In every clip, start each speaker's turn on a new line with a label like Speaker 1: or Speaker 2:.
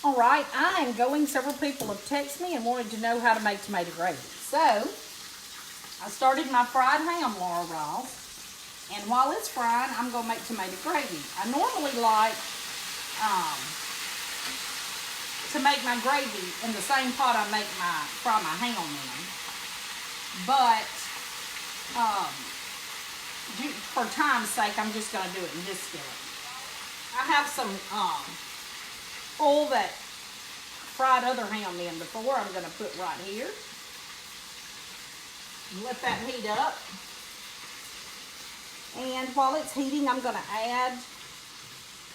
Speaker 1: All right, I am going. Several people have texted me and wanted to know how to make tomato gravy. So, I started my fried ham, Laura Ross. And while it's frying, I'm going to make tomato gravy. I normally like to make my gravy in the same pot I fry my ham in. But, for time's sake, I'm just going to do it in this skillet. I have some oil that fried other ham in before. I'm going to put right here. Let that heat up. And while it's heating, I'm going to add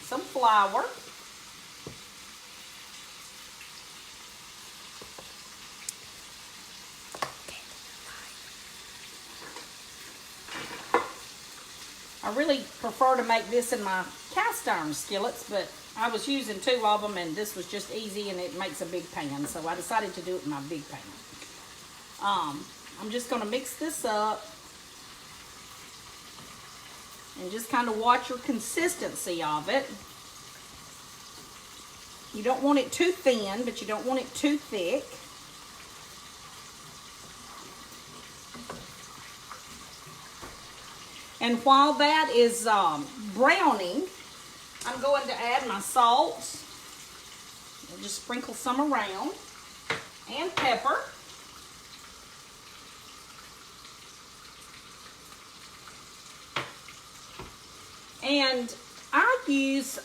Speaker 1: some flour. I really prefer to make this in my cast iron skillets, but I was using 2 of them and this was just easy and it makes a big pan, so I decided to do it in my big pan. I'm just going to mix this up and just kind of watch your consistency of it. You don't want it too thin, but you don't want it too thick. And while that is browning, I'm going to add my salt. I'll just sprinkle some around. And pepper. And I use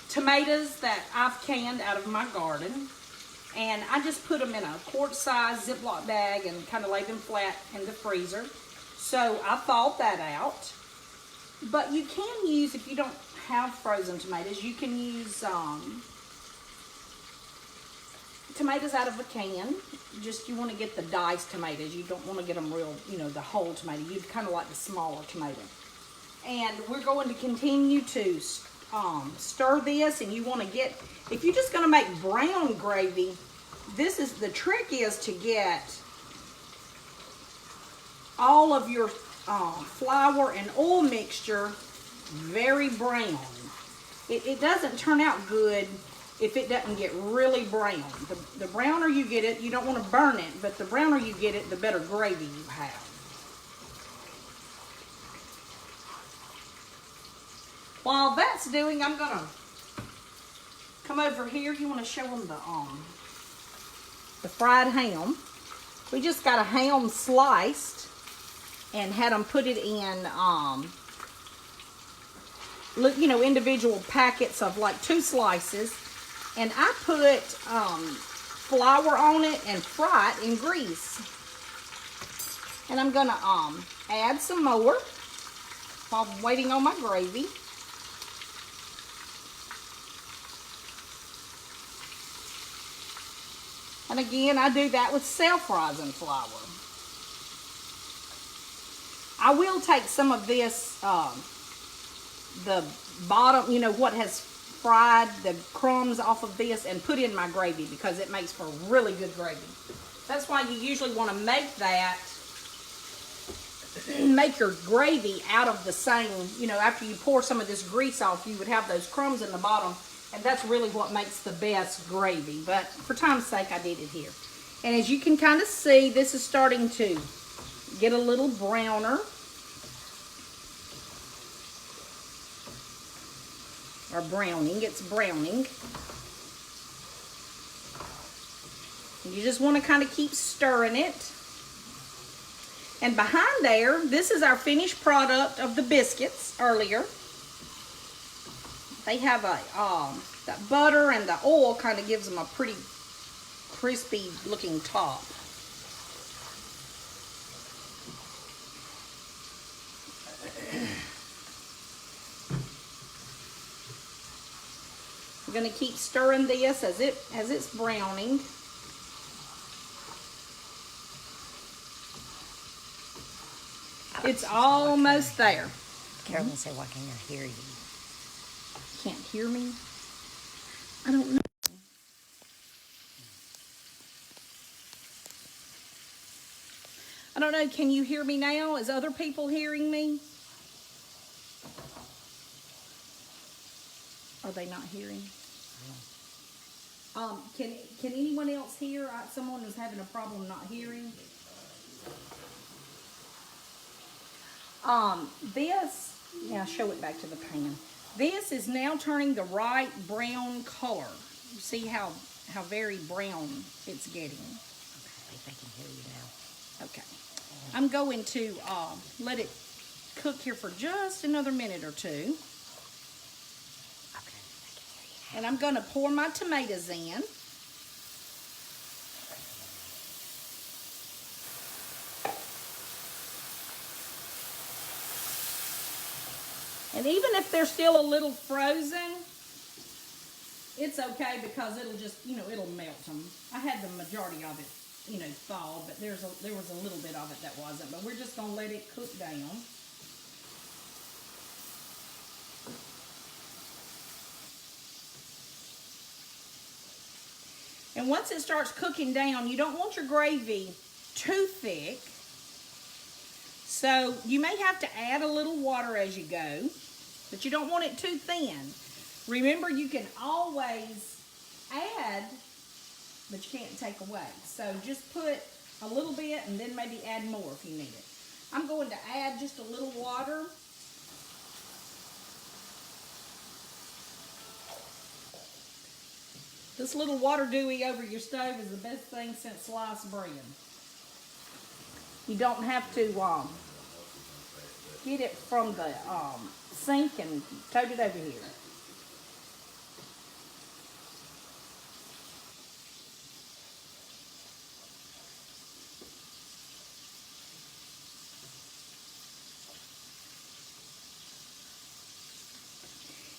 Speaker 1: tomatoes that I've canned out of my garden. And I just put them in a quart-size Ziploc bag and kind of lay them flat in the freezer. So I thawed that out. But you can use, if you don't have frozen tomatoes, you can use tomatoes out of a can. Just you want to get the diced tomatoes. You don't want to get them real, the whole tomato. You'd kind of like the smaller tomato. And we're going to continue to stir this. And you want to get, if you're just going to make brown gravy, the trick is to get all of your flour and oil mixture very brown. It doesn't turn out good if it doesn't get really brown. The browner you get it, you don't want to burn it, but the browner you get it, the better gravy you have. While that's doing, I'm gonna come over here. You want to show them the fried ham. We just got a ham sliced and had them put it in, individual packets of like 2 slices. And I put flour on it and fry it in grease. And I'm gonna add some more while I'm waiting on my gravy. And again, I do that with self-rising flour. I will take some of this, the bottom, what has fried, the crumbs off of this, and put in my gravy because it makes for really good gravy. That's why you usually want to make your gravy out of the same, after you pour some of this grease off, you would have those crumbs in the bottom, and that's really what makes the best gravy. But for time's sake, I did it here. And as you can kind of see, this is starting to get a little browner. Or browning, it's browning. You just want to kind of keep stirring it. And behind there, this is our finished product of the biscuits earlier. They have that butter and the oil kind of gives them a pretty crispy looking top. I'm going to keep stirring this as it's browning. It's almost there.
Speaker 2: Carolyn said, "Why can't I hear you?"
Speaker 1: Can't hear me? I don't know. I don't know. Can you hear me now? Is other people hearing me? Are they not hearing? Can anyone else hear? Someone was having a problem not hearing. This, now show it back to the pan. This is now turning the right brown color. You see how very brown it's getting.
Speaker 2: Okay, I can hear you now.
Speaker 1: Okay. I'm going to let it cook here for just another minute or two.
Speaker 2: Okay, I can hear you now.
Speaker 1: And I'm going to pour my tomatoes in. And even if they're still a little frozen, it's okay because it'll just, it'll melt them. I had the majority of it, thawed, but there was a little bit of it that wasn't. But we're just going to let it cook down. And once it starts cooking down, you don't want your gravy too thick. So you may have to add a little water as you go, but you don't want it too thin. Remember, you can always add, but you can't take away. So just put a little bit and then maybe add more if you need it. I'm going to add just a little water. This little water dewy over your stove is the best thing since sliced bread. You don't have to get it from the sink and tote it over here.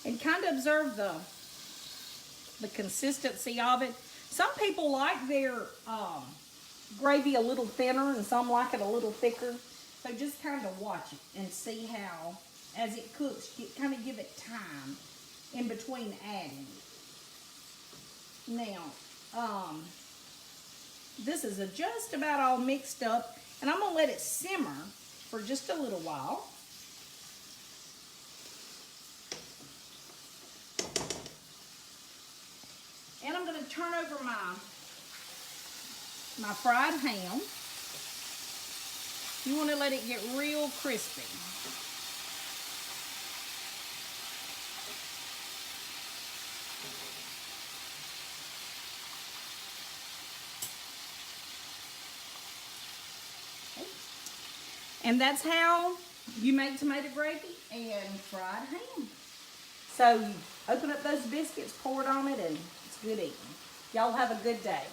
Speaker 1: And kind of observe the consistency of it. Some people like their gravy a little thinner and some like it a little thicker. So just kind of watch it and see how, as it cooks, kind of give it time in between adding. Now, this is just about all mixed up, and I'm going to let it simmer for just a little while. And I'm going to turn over my fried ham. You want to let it get real crispy. Okay. And that's how you make tomato gravy and fried ham. So you open up those biscuits, pour it on it, and it's good eating. Y'all have a good day.